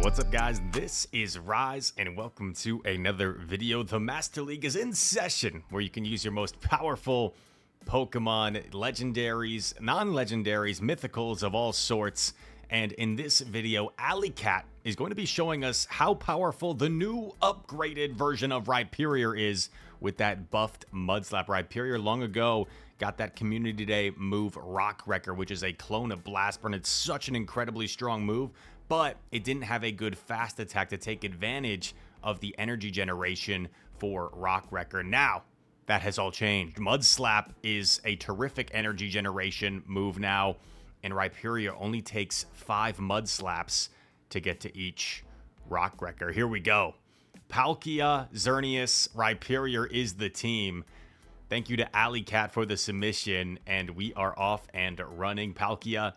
What's up, guys? This is Rise, and welcome to another video. The Master League is in session, where you can use your most powerful Pokemon, legendaries, non-legendaries, mythicals of all sorts. And in this video, Alley Cat is going to be showing us how powerful the new upgraded version of Rhyperior is with that buffed Mudslap. Rhyperior long ago got that Community Day move Rock Wrecker, which is a clone of Blast Burn. It's such an incredibly strong move, but it didn't have a good fast attack to take advantage of the energy generation for Rock Wrecker. Now, that has all changed. Mudslap is a terrific energy generation move now, and Rhyperior only takes 5 Mudslaps to get to each Rock Wrecker. Here we go. Palkia, Xerneas, Rhyperior is the team. Thank you to Alley Cat for the submission, and we are off and running. Palkia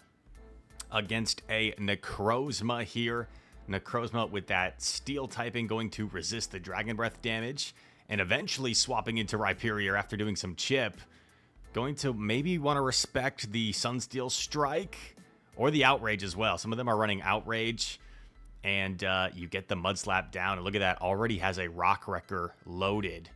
against a Necrozma here. Necrozma with that steel typing going to resist the Dragon Breath damage, and eventually swapping into Rhyperior after doing some chip. Going to maybe want to respect the Sunsteel Strike or the Outrage as well. Some of them are running Outrage, and you get the Mudslap down. And look at that, already has a Rock Wrecker loaded.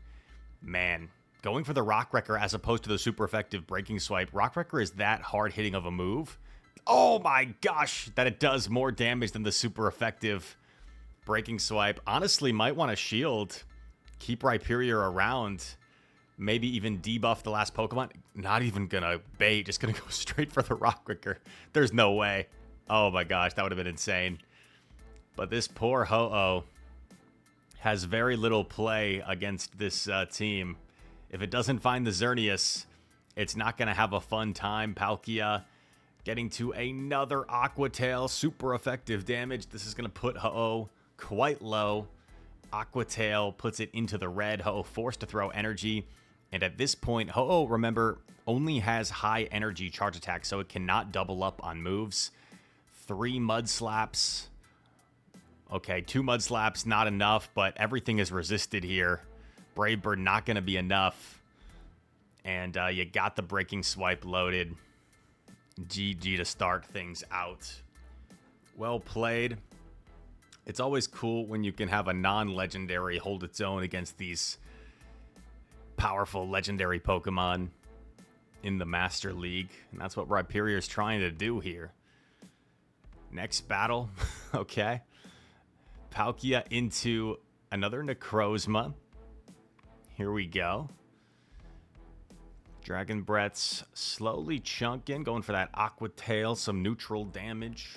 Man, going for the Rock Wrecker as opposed to the super effective Breaking Swipe. Rock Wrecker is that hard hitting of a move. Oh my gosh, that it does more damage than the super effective Breaking Swipe. Honestly, might want to shield, keep Rhyperior around, maybe even debuff the last Pokemon. Not even gonna bait, just gonna go straight for the Rock Wrecker. There's no way. Oh my gosh, that would have been insane. But this poor Ho-Oh has very little play against this team. If it doesn't find the Xerneas, it's not gonna have a fun time. Palkia getting to another Aqua Tail, super effective damage. This is going to put Ho-Oh quite low. Aqua Tail puts it into the red. Ho-Oh forced to throw energy. And at this point, Ho-Oh, remember, only has high energy charge attack, so it cannot double up on moves. 3 Mudslaps. Okay, 2 Mudslaps, not enough, but everything is resisted here. Brave Bird not going to be enough. And you got the Breaking Swipe loaded. GG to start things out. Well played. It's always cool when you can have a non-legendary hold its own against these powerful legendary Pokemon in the Master League. And that's what Rhyperior is trying to do here. Next battle. Okay. Palkia into another Necrozma. Here we go. Dragon Breaths slowly chunking, going for that Aqua Tail, some neutral damage.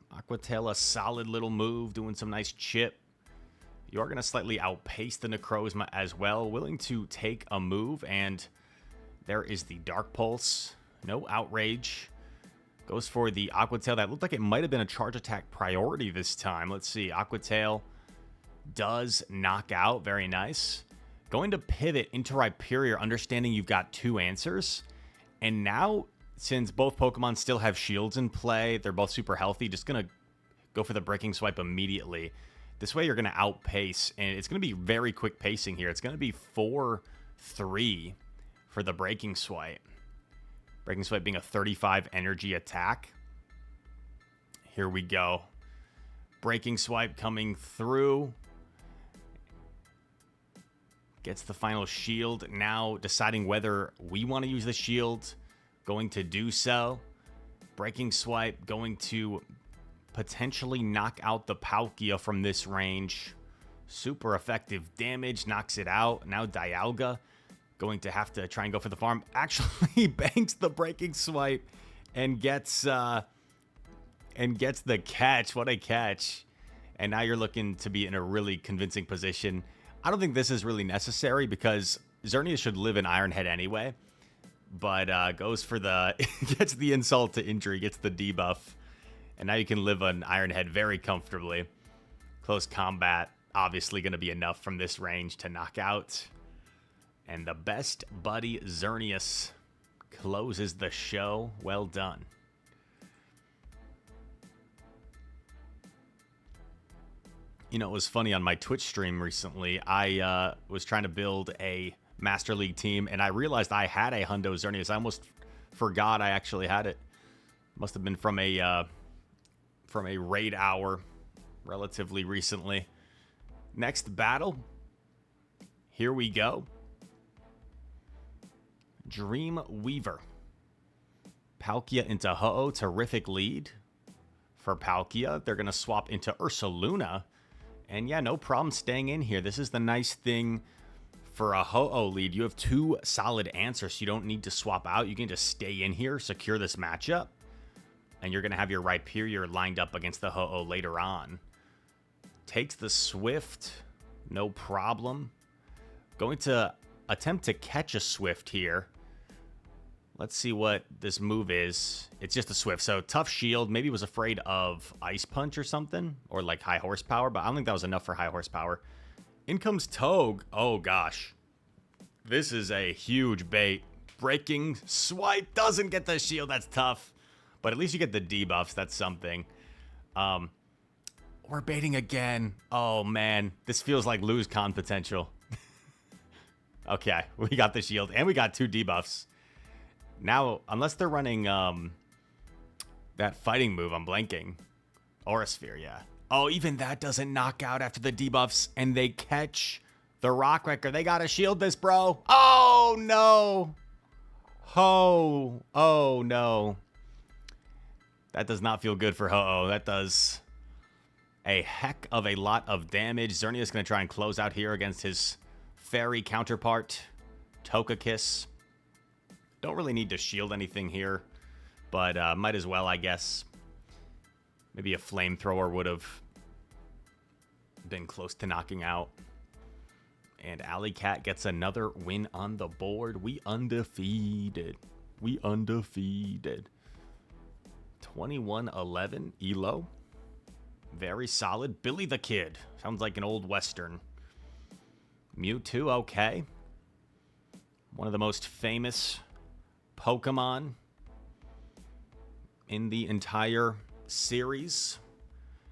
Aqua Tail, a solid little move, doing some nice chip. You are going to slightly outpace the Necrozma as well, willing to take a move, and there is the Dark Pulse. No Outrage. Goes for the Aqua Tail. That looked like it might have been a charge attack priority this time. Let's see. Aqua Tail does knock out. Very nice. Going to pivot into Rhyperior, understanding you've got 2 answers. And now, since both Pokemon still have shields in play, they're both super healthy, just going to go for the Breaking Swipe immediately. This way you're going to outpace, and it's going to be very quick pacing here. It's going to be 4-3 for the Breaking Swipe. Breaking Swipe being a 35 energy attack. Here we go. Breaking Swipe coming through. Gets the final shield. Now deciding whether we want to use the shield. Going to do so. Breaking Swipe going to potentially knock out the Palkia from this range. Super effective damage. Knocks it out. Now Dialga going to have to try and go for the farm. Actually banks the Breaking Swipe and gets the catch. What a catch. And now you're looking to be in a really convincing position. I don't think this is really necessary because Xerneas should live in Iron Head anyway. But goes for the... gets the insult to injury, gets the debuff. And now you can live on Iron Head very comfortably. Close combat, obviously going to be enough from this range to knock out. And the best buddy Xerneas closes the show. Well done. You know, it was funny on my Twitch stream recently. I was trying to build a Master League team, and I realized I had a Hundo Xerneas. I almost forgot I actually had it. Must have been from a from a raid hour relatively recently. Next battle. Here we go. Dream Weaver. Palkia into Ho-Oh. Terrific lead for Palkia. They're going to swap into Ursaluna. And yeah, no problem staying in here. This is the nice thing for a Ho-Oh lead. You have 2 solid answers. You don't need to swap out. You can just stay in here, secure this matchup. And you're going to have your Rhyperior lined up against the Ho-Oh later on. Takes the Swift. No problem. Going to attempt to catch a Swift here. Let's see what this move is. It's just a Swift. So tough shield. Maybe was afraid of Ice Punch or something. Or like high horsepower. But I don't think that was enough for high horsepower. In comes Togue. Oh gosh. This is a huge bait. Breaking Swipe. Doesn't get the shield. That's tough. But at least you get the debuffs. That's something. We're baiting again. Oh man. This feels like lose con potential. Okay. We got the shield. And we got 2 debuffs. Now, unless they're running that fighting move, I'm blanking. Aura Sphere, yeah. Oh, even that doesn't knock out after the debuffs, and they catch the Rock Wrecker. They gotta shield this, bro. Oh, no. Oh, no. That does not feel good for Ho-Oh. That does a heck of a lot of damage. Xerneas is going to try and close out here against his fairy counterpart, Togekiss. Don't really need to shield anything here, but might as well, I guess. Maybe a flamethrower would have been close to knocking out. And Alley Cat gets another win on the board. We undefeated. We undefeated. 21-11 Elo. Very solid. Billy the Kid. Sounds like an old western. Mewtwo, okay. One of the most famous Pokemon in the entire series,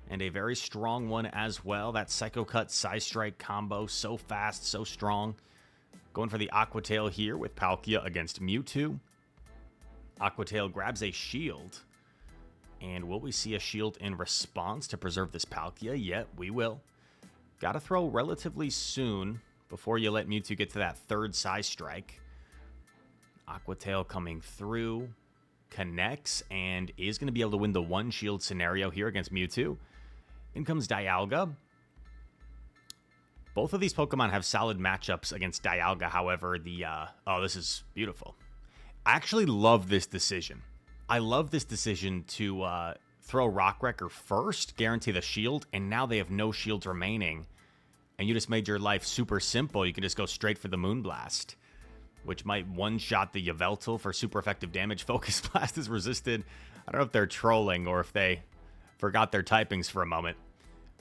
and a very strong one as well. That Psycho Cut Psy Strike combo, so fast, so strong. Going for the Aqua Tail here with Palkia against Mewtwo. Aqua Tail grabs a shield, and will we see a shield in response to preserve this Palkia? Yep, we will. Gotta throw relatively soon before you let Mewtwo get to that 3rd Psy Strike. Aqua Tail coming through, connects, and is going to be able to win the 1 shield scenario here against Mewtwo. In comes Dialga. Both of these Pokemon have solid matchups against Dialga, however, oh, this is beautiful. I actually love this decision. I love this decision to throw Rock Wrecker first, guarantee the shield, and now they have no shields remaining. And you just made your life super simple. You can just go straight for the Moonblast, which might one-shot the Yveltal for super effective damage. Focus Blast is resisted. I don't know if they're trolling or if they forgot their typings for a moment.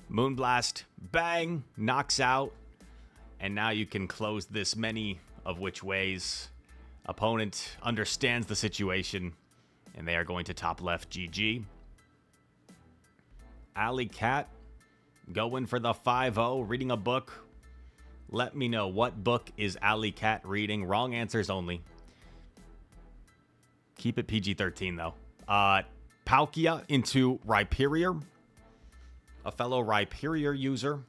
Moonblast, bang, knocks out. And now you can close this many of which ways. Opponent understands the situation, and they are going to top left GG. Alley Cat going for the 5-0, reading a book. Let me know, what book is Alley Cat reading? Wrong answers only. Keep it PG-13, though. Palkia into Rhyperior. A fellow Rhyperior user.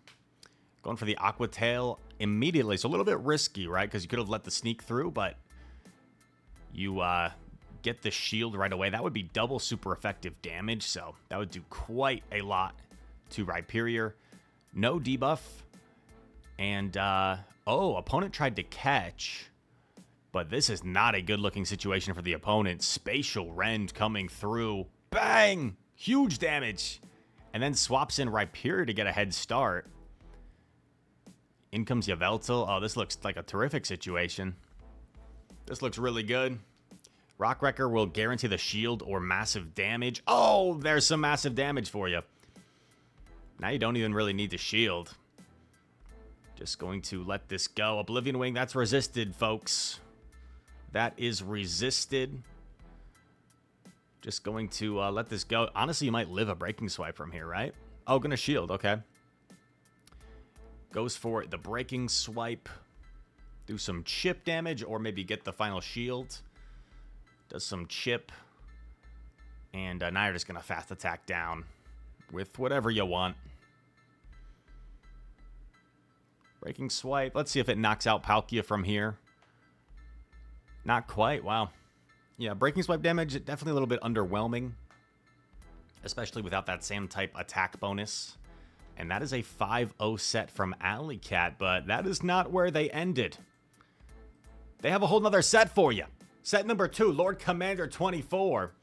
Going for the Aqua Tail immediately. So a little bit risky, right? Because you could have let the sneak through, but you get the shield right away. That would be double super effective damage, so that would do quite a lot to Rhyperior. No debuff. And, opponent tried to catch, but this is not a good-looking situation for the opponent. Spatial Rend coming through. Bang! Huge damage. And then swaps in Rhyperior to get a head start. In comes Yveltal. Oh, this looks like a terrific situation. This looks really good. Rock Wrecker will guarantee the shield or massive damage. Oh, there's some massive damage for you. Now you don't even really need the shield. Just going to let this go. Oblivion Wing, that's resisted, folks. That is resisted. Just going to let this go. Honestly, you might live a Breaking Swipe from here, right? Oh, gonna shield, okay. Goes for the Breaking Swipe. Do some chip damage, or maybe get the final shield. Does some chip. And now you're just gonna fast attack down. with whatever you want. Breaking Swipe. Let's see if it knocks out Palkia from here. Not quite. Wow. Yeah, Breaking Swipe damage, definitely a little bit underwhelming. Especially without that same type attack bonus. And that is a 5-0 set from Alley Cat, but that is not where they ended. They have a whole nother set for you. Set number 2, Lord Commander 24.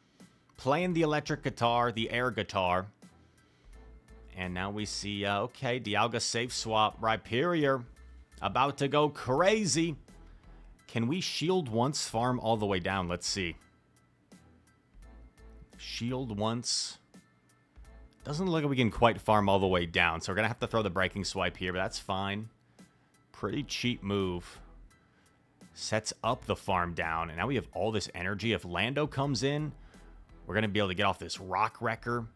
Playing the electric guitar, the air guitar. And now we see, okay, Dialga safe swap. Rhyperior about to go crazy. Can we shield once, farm all the way down? Let's see. Shield once. Doesn't look like we can quite farm all the way down. So we're going to have to throw the Breaking Swipe here, but that's fine. Pretty cheap move. Sets up the farm down. And now we have all this energy. If Lando comes in, we're going to be able to get off this Rock Wrecker,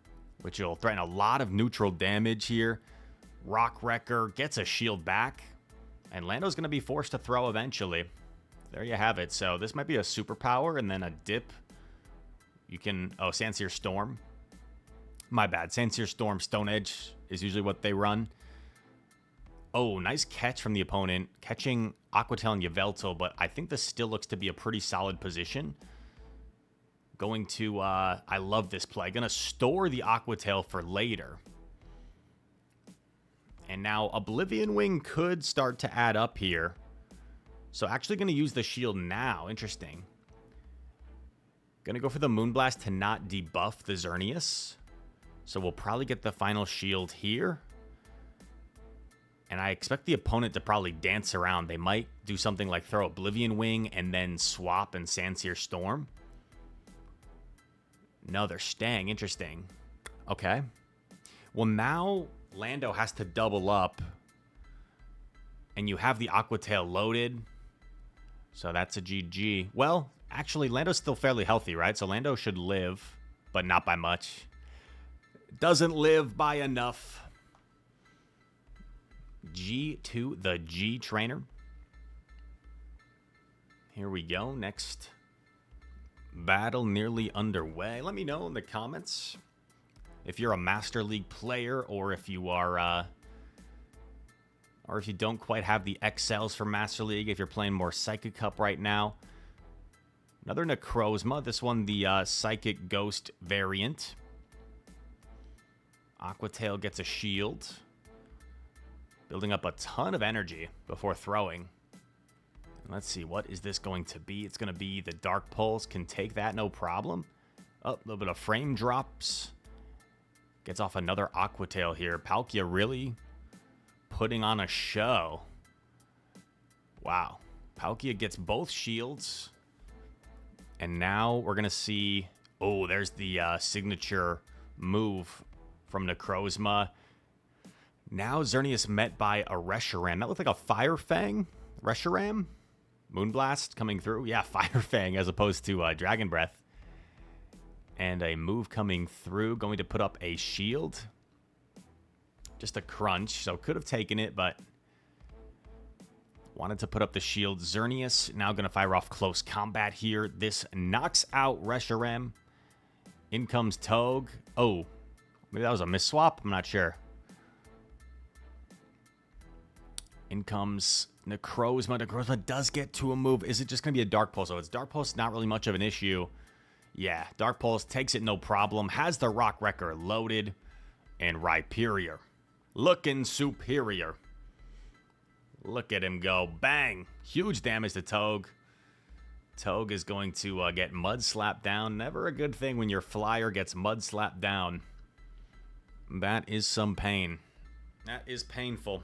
which will threaten a lot of neutral damage here. Rock Wrecker gets a shield back. And Lando's going to be forced to throw eventually. There you have it. So this might be a superpower and then a dip. You can... Oh, Sandsear Storm. My bad. Sandsear Storm, Stone Edge is usually what they run. Oh, nice catch from the opponent. Catching Aquatail and Yveltal, but I think this still looks to be a pretty solid position. Going to... I love this play. Going to store the Aquatail for later. And now Oblivion Wing could start to add up here. So actually going to use the shield now. Interesting. Going to go for the Moonblast to not debuff the Xerneas. So we'll probably get the final shield here. And I expect the opponent to probably dance around. They might do something like throw Oblivion Wing and then swap and Sandsear Storm. No, they're staying. Interesting. Okay. Well, now Lando has to double up. And you have the Aquatail loaded. So that's a GG. Well, actually, Lando's still fairly healthy, right? So Lando should live, but not by much. Doesn't live by enough. G to the G trainer. Here we go. Next battle nearly underway. Let me know in the comments if you're a Master League player or if you are... or if you don't quite have the XLs for Master League, if you're playing more Psychic Cup right now. Another Necrozma. This one, the Psychic Ghost variant. Aquatail gets a shield. Building up a ton of energy before throwing. Let's see, what is this going to be? It's going to be the Dark Pulse. Can take that, no problem. Oh, a little bit of frame drops. Gets off another Aquatail here. Palkia really... putting on a show. Wow. Palkia gets both shields. And now we're going to see... Oh, there's the signature move from Necrozma. Now Xerneas met by a Reshiram. That looked like a Fire Fang Reshiram. Moonblast coming through. Yeah, Fire Fang as opposed to Dragon Breath. And a move coming through. Going to put up a shield. Just a crunch, so could have taken it, but wanted to put up the shield. Xerneas now going to fire off close combat here. This knocks out Reshiram. In comes Togue. Oh, maybe that was a misswap. I'm not sure. In comes Necrozma. Necrozma does get to a move. Is it just going to be a Dark Pulse? So it's Dark Pulse, not really much of an issue. Yeah, Dark Pulse takes it no problem. Has the Rock Wrecker loaded. And Rhyperior. Looking superior. Look at him go. Bang. Huge damage to Togue. Togue is going to get mud slapped down. Never a good thing when your flyer gets mud slapped down. That is some pain. That is painful.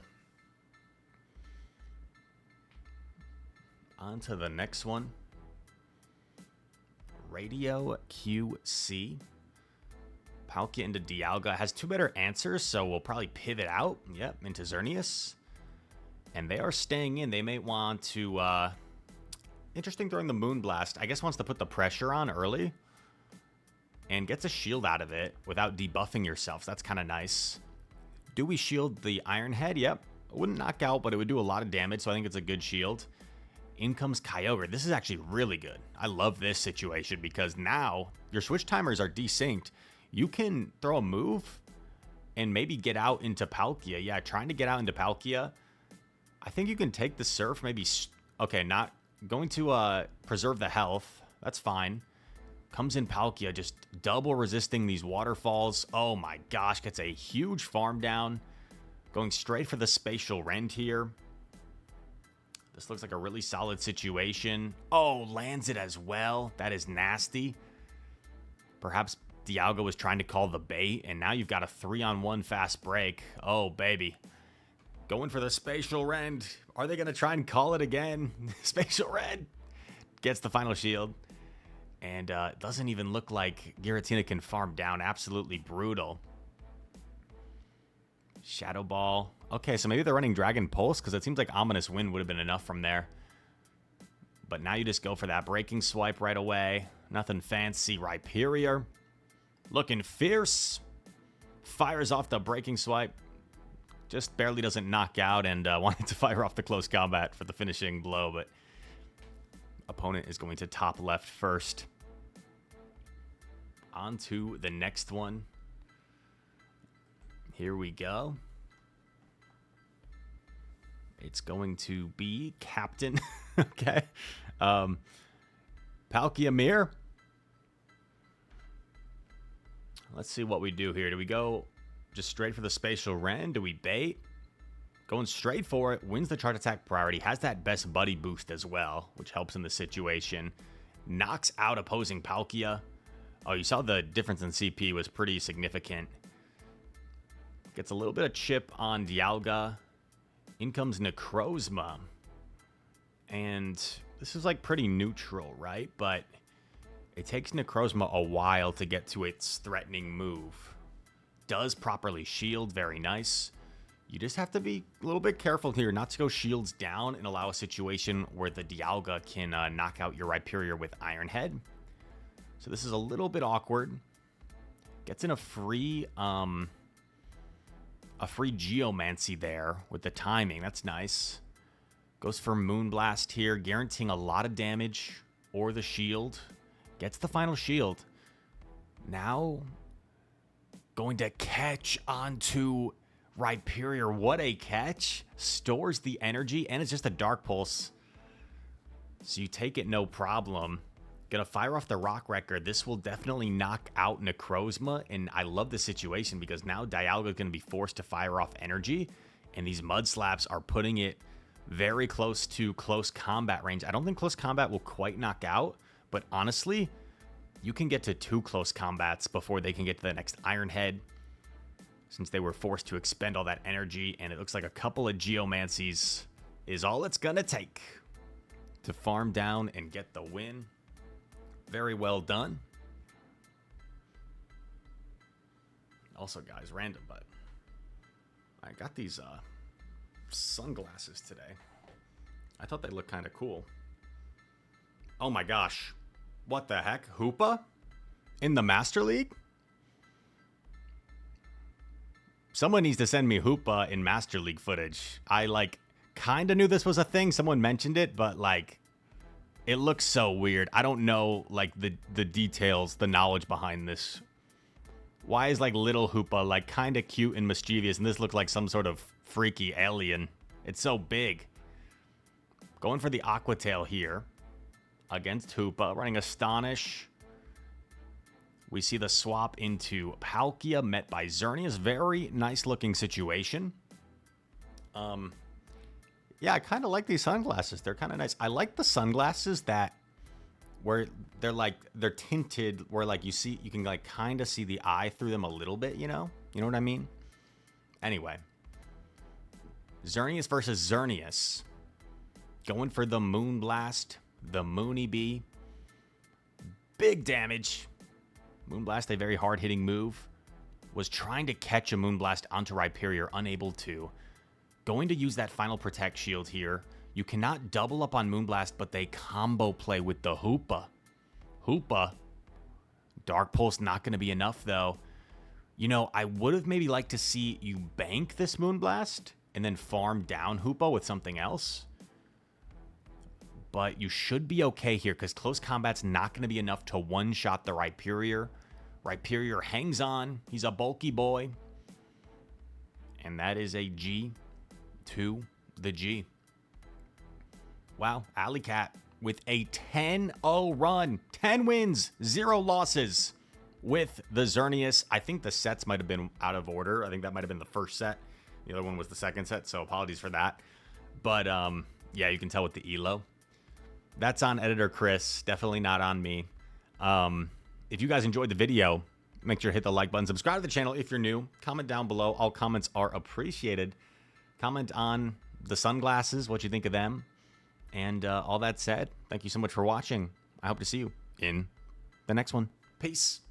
On to the next one. Radio QC. Palkia into Dialga. Has two better answers, so we'll probably pivot out. Yep, into Xerneas. And they are staying in. They may want to... interesting throwing the Moonblast. I guess wants to put the pressure on early. And gets a shield out of it without debuffing yourself. So that's kind of nice. Do we shield the Iron Head? Yep. It wouldn't knock out, but it would do a lot of damage, so I think it's a good shield. In comes Kyogre. This is actually really good. I love this situation because now your switch timers are desynced. You can throw a move and maybe get out into Palkia. Yeah, trying to get out into Palkia. I think you can take the Surf, maybe... Okay, not going to preserve the health. That's fine. Comes in Palkia, just double resisting these waterfalls. Oh my gosh, gets a huge farm down. Going straight for the Spatial Rend here. This looks like a really solid situation. Oh, lands it as well. That is nasty. Perhaps Dialga was trying to call the bait, and now you've got a 3-on-1 fast break. Oh, baby. Going for the Spatial Rend. Are they going to try and call it again? Spatial Rend gets the final shield. And doesn't even look like Giratina can farm down. Absolutely brutal. Shadow Ball. Okay, so maybe they're running Dragon Pulse, because it seems like Ominous Wind would have been enough from there. But now you just go for that Breaking Swipe right away. Nothing fancy. Rhyperior. Looking fierce. Fires off the Breaking Swipe. Just barely doesn't knock out, and wanted to fire off the Close Combat for the finishing blow, but opponent is going to top left first. On to the next one. Here we go. It's going to be Captain. Okay. Palkia Mirror. Let's see what we do here. Do we go just straight for the Spatial Rend? Do we bait? Going straight for it. Wins the Charge Attack priority. Has that Best Buddy boost as well, which helps in the situation. Knocks out opposing Palkia. Oh, you saw the difference in CP was pretty significant. Gets a little bit of chip on Dialga. In comes Necrozma. And this is like pretty neutral, right? But it takes Necrozma a while to get to its threatening move. Does properly shield, very nice. You just have to be a little bit careful here not to go shields down and allow a situation where the Dialga can knock out your Rhyperior with Iron Head. So this is a little bit awkward. Gets in a free Geomancy there with the timing. That's nice. Goes for Moonblast here, guaranteeing a lot of damage or the shield. Gets the final shield. Now going to catch onto Rhyperior. What a catch. Stores the energy, and it's just a Dark Pulse. So you take it no problem. Gonna fire off the Rock Wrecker. This will definitely knock out Necrozma, and I love the situation because now Dialga is gonna be forced to fire off energy, and these Mud Slaps are putting it very close to close combat range. I don't think close combat will quite knock out, but honestly, you can get to 2 close combats before they can get to the next Iron Head, since they were forced to expend all that energy, and it looks like a couple of Geomancies is all it's gonna take to farm down and get the win. Very well done. Also, guys, random, but I got these sunglasses today. I thought they looked kind of cool. Oh my gosh. What the heck? Hoopa? In the Master League? Someone needs to send me Hoopa in Master League footage. I, like, kind of knew this was a thing. Someone mentioned it, but, like, it looks so weird. I don't know, like, the details, the knowledge behind this. Why is, like, little Hoopa, like, kind of cute and mischievous, and this looks like some sort of freaky alien? It's so big. Going for the Aqua Tail here against Hoopa, running Astonish. We see the swap into Palkia, met by Xerneas. Very nice-looking situation. Yeah, I kind of like these sunglasses. They're kind of nice. I like the sunglasses that where they're tinted, where like you can like kind of see the eye through them a little bit, you know? You know what I mean? Anyway. Xerneas versus Xerneas. Going for the Moonblast, the Moony Bee. Big damage. Moonblast, a very hard-hitting move. Was trying to catch a Moonblast onto Rhyperior, unable to. Going to use that final Protect Shield here. You cannot double up on Moonblast, but they combo play with the Hoopa. Hoopa. Dark Pulse not going to be enough, though. You know, I would have maybe liked to see you bank this Moonblast and then farm down Hoopa with something else. But you should be okay here because close combat's not going to be enough to one-shot the Rhyperior. Rhyperior hangs on. He's a bulky boy. And that is a G to the G. Wow, Alley Cat with a 10-0 run. 10 wins, 0 losses with the Xerneas. I think the sets might have been out of order. I think that might have been the first set. The other one was the second set, so apologies for that. But, yeah, you can tell with the elo. That's on editor Chris, definitely not on me. If you guys enjoyed the video, make sure to hit the like button. Subscribe to the channel if you're new. Comment down below. All comments are appreciated. Comment on the sunglasses, what you think of them. And all that said, thank you so much for watching. I hope to see you in the next one. Peace.